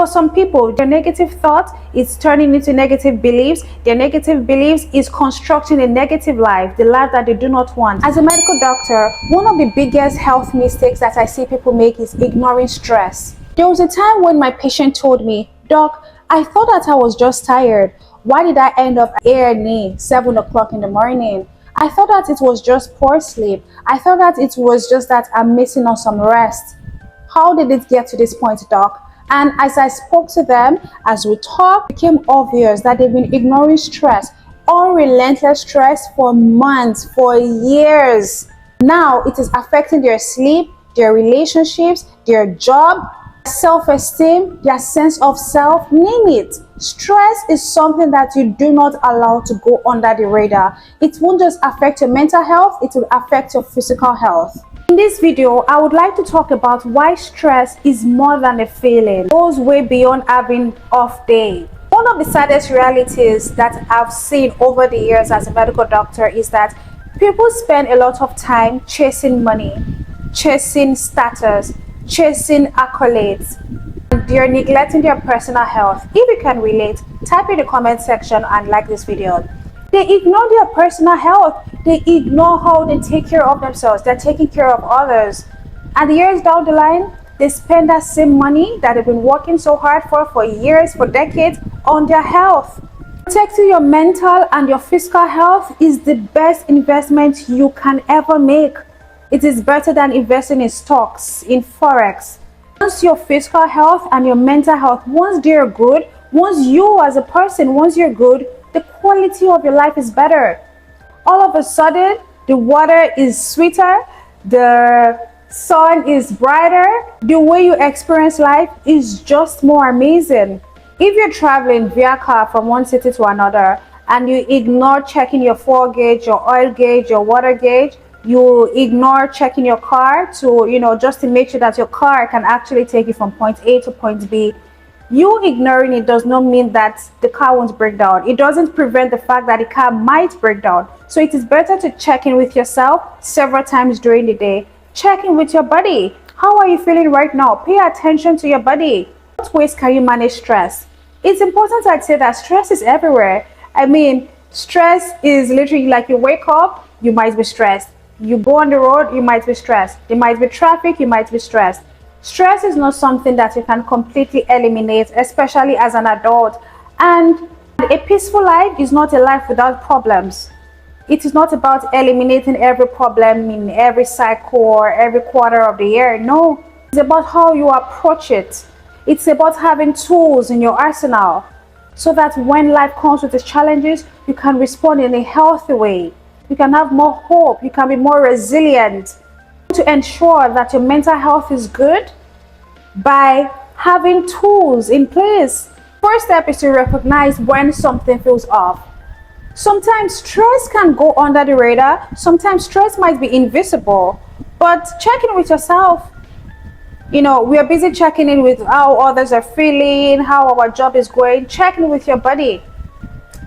For some people, their negative thought is turning into negative beliefs. Their negative beliefs is constructing a negative life, the life that they do not want. As a medical doctor, one of the biggest health mistakes that I see people make is ignoring stress. There was a time when my patient told me, "Doc, I thought that I was just tired. Why did I end up A&E 7 o'clock in the morning? I thought that it was just poor sleep. I thought that it was just that I'm missing on some rest. How did it get to this point, Doc?" And as I spoke to them, as we talked, it became obvious that they've been ignoring stress, unrelentless stress for months, for years. Now it is affecting their sleep, their relationships, their job, self-esteem, their sense of self, name it. Stress is something that you do not allow to go under the radar. It won't just affect your mental health, it will affect your physical health. In this video, I would like to talk about why stress is more than a feeling. It goes way beyond having off day. One of the saddest realities that I've seen over the years as a medical doctor is that people spend a lot of time chasing money, chasing status, chasing accolades. They're neglecting their personal health. If you can relate, type in the comment section and like this video. They ignore their personal health. They ignore how they take care of themselves. They're taking care of others. And years down the line, they spend that same money that they've been working so hard for years, for decades, on their health. Protecting your mental and your physical health is the best investment you can ever make. It is better than investing in stocks, in forex. Once your physical health and your mental health, once they're good, once you as a person, once you're good, the quality of your life is better. All of a sudden, the water is sweeter, the sun is brighter, the way you experience life is just more amazing. If you're traveling via car from one city to another and you ignore checking your fuel gauge, your oil gauge, your water gauge, you ignore checking your car to, just to make sure that your car can actually take you from point A to point B, you ignoring it does not mean that the car won't break down. It doesn't prevent the fact that the car might break down. So it is better to check in with yourself several times during the day. Check in with your body. How are you feeling right now? Pay attention to your body. What ways can you manage stress? It's important I'd say that stress is everywhere. I mean, stress is literally like you wake up, you might be stressed. You go on the road, you might be stressed. There might be traffic, you might be stressed. Stress is not something that you can completely eliminate, especially as an adult. And a peaceful life is not a life without problems. It is not about eliminating every problem in every cycle or every quarter of the year. No, it's about how you approach it. It's about having tools in your arsenal so that when life comes with its challenges, you can respond in a healthy way. You can have more hope. You can be more resilient. To ensure that your mental health is good by having tools in place. First step is to recognize when something feels off. Sometimes stress can go under the radar. Sometimes stress might be invisible, but check in with yourself. We are busy checking in with how others are feeling, how our job is going. Check in with your body.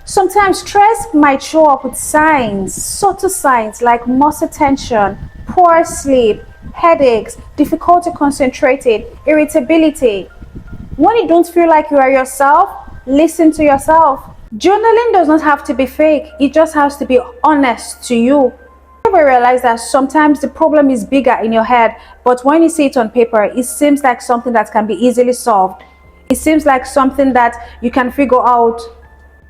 Sometimes stress might show up with signs, subtle signs like muscle tension, poor sleep, headaches, difficulty concentrating, irritability. When you don't feel like you are yourself, listen to yourself. Journaling does not have to be fake. It just has to be honest to you. You ever realize that sometimes the problem is bigger in your head, but when you see it on paper, it seems like something that can be easily solved. It seems like something that you can figure out.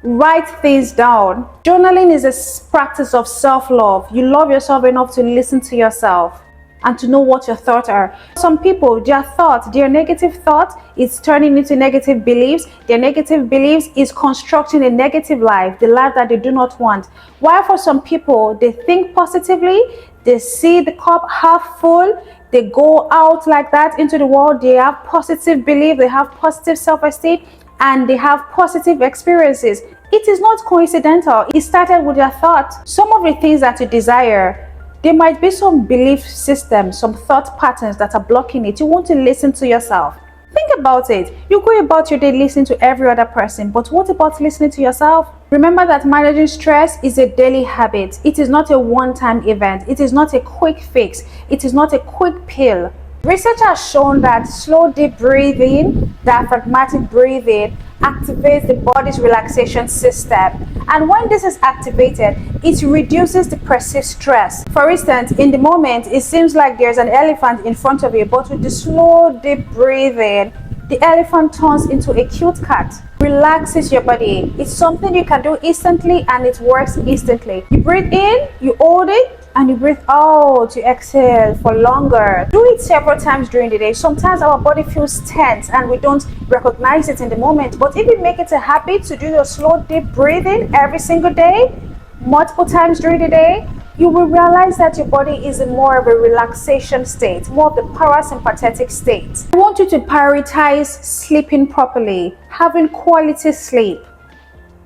Write things down. Journaling is a practice of self-love. You love yourself enough to listen to yourself and to know what your thoughts are. Some people, their negative thought is turning into negative beliefs. Their negative beliefs is constructing a negative life, the life that they do not want. While for some people, they think positively, they see the cup half full, they go out like that into the world, they have positive belief, they have positive self-esteem, and they have positive experiences. It is not coincidental. It started with your thought. Some of the things that you desire, there might be some belief systems, some thought patterns that are blocking it. You want to listen to yourself. Think about it. You go about your day listening to every other person, but what about listening to yourself? Remember that managing stress is a daily habit. It is not a one-time event. It is not a quick fix. It is not a quick pill. Research has shown that slow deep breathing, diaphragmatic breathing, activates the body's relaxation system. And when this is activated, it reduces the perceived stress. For instance, in the moment, it seems like there's an elephant in front of you, but with the slow deep breathing, the elephant turns into a cute cat. Relaxes your body. It's something you can do instantly and it works instantly. You breathe in, you hold it, and you breathe out, you exhale for longer. Do it several times during the day. Sometimes our body feels tense and we don't recognize it in the moment. But if you make it a habit to do your slow deep breathing every single day, multiple times during the day, you will realize that your body is in more of a relaxation state, more of the parasympathetic state. I want you to prioritize sleeping properly, having quality sleep.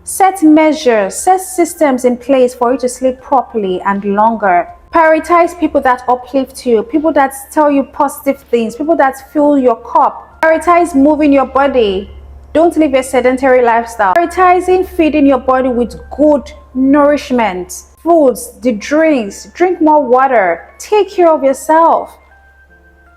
Set measures, set systems in place for you to sleep properly and longer. Prioritize people that uplift you, people that tell you positive things, people that fill your cup. Prioritize moving your body. Don't live a sedentary lifestyle. Prioritizing feeding your body with good nourishment, foods, the drinks, drink more water, take care of yourself.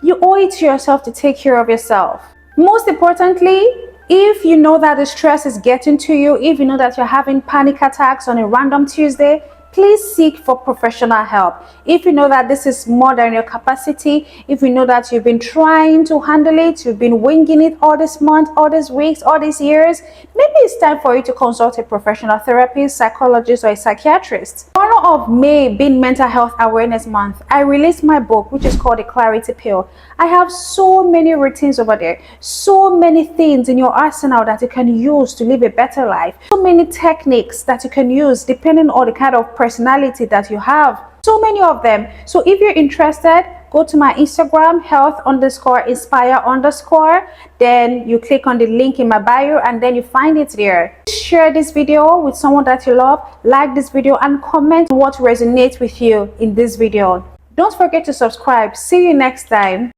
You owe it to yourself to take care of yourself. Most importantly, if you know that the stress is getting to you, if you know that you're having panic attacks on a random Tuesday, please seek for professional help. If you know that this is more than your capacity, if you know that you've been trying to handle it, you've been winging it all this month, all these weeks, all these years, maybe it's time for you to consult a professional therapist, psychologist, or a psychiatrist. Month of May being Mental Health Awareness Month, I released my book, which is called The Clarity Pill. I have so many routines over there, so many things in your arsenal that you can use to live a better life, so many techniques that you can use depending on the kind of personality that you have, so many of them. So if you're interested, go to my Instagram, health_inspire_, then you click on the link in my bio and then you find it there. Share this video with someone that you love, like this video and comment what resonates with you in this video. Don't forget to subscribe. See you next time.